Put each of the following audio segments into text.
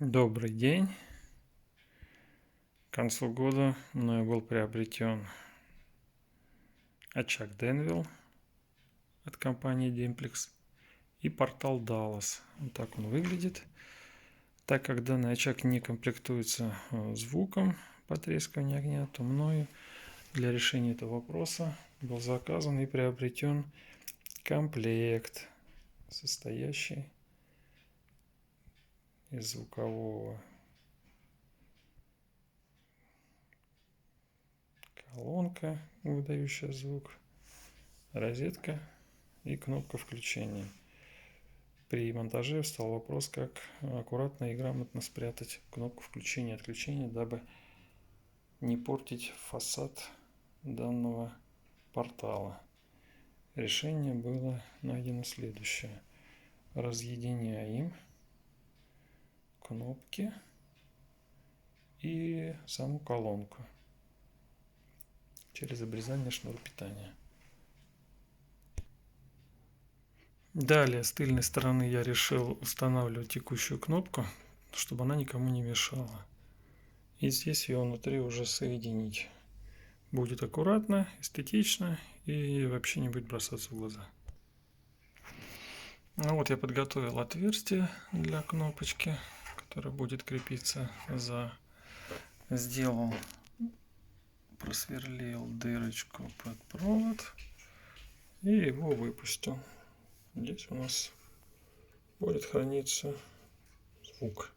Добрый день. К концу года мною был приобретен очаг Denville от компании Dimplex и портал Dallas. Вот так он выглядит. Так как данный очаг не комплектуется звуком потрескивания огня, то мною для решения этого вопроса был заказан и приобретен комплект, состоящий из звукового колонка, выдающая звук, розетка и кнопка включения. При монтаже встал вопрос, как аккуратно и грамотно спрятать кнопку включения и отключения, дабы не портить фасад данного портала. Решение было найдено следующее. Разъединяем кнопки и саму колонку через обрезание шнура питания. Далее с тыльной стороны я решил устанавливать текущую кнопку, чтобы она никому не мешала. И здесь ее внутри уже соединить. Будет аккуратно, эстетично и вообще не будет бросаться в глаза. Ну вот я подготовил отверстие для кнопочки, которое будет крепиться за... Сделал, просверлил дырочку под провод и его выпустил. Здесь у нас будет храниться звук.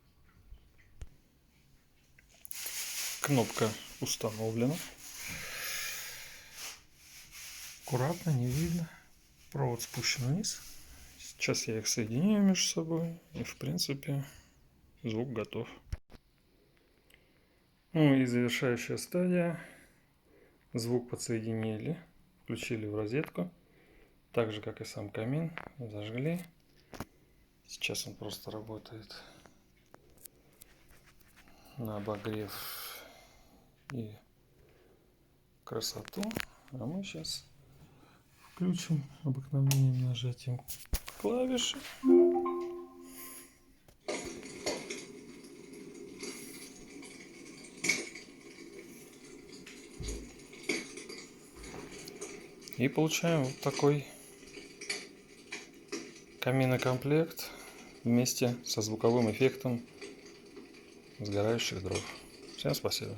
Кнопка установлена. Аккуратно, не видно. Провод спущен вниз. Сейчас я их соединяю между собой. И в принципе звук готов. Ну и завершающая стадия. Звук подсоединили. Включили в розетку. Так же как и сам камин. Зажгли. Сейчас он просто работает на обогрев и красоту. А мы сейчас включим обыкновенным нажатием клавиши. И получаем вот такой каминокомплект вместе со звуковым эффектом сгорающих дров. Всем спасибо.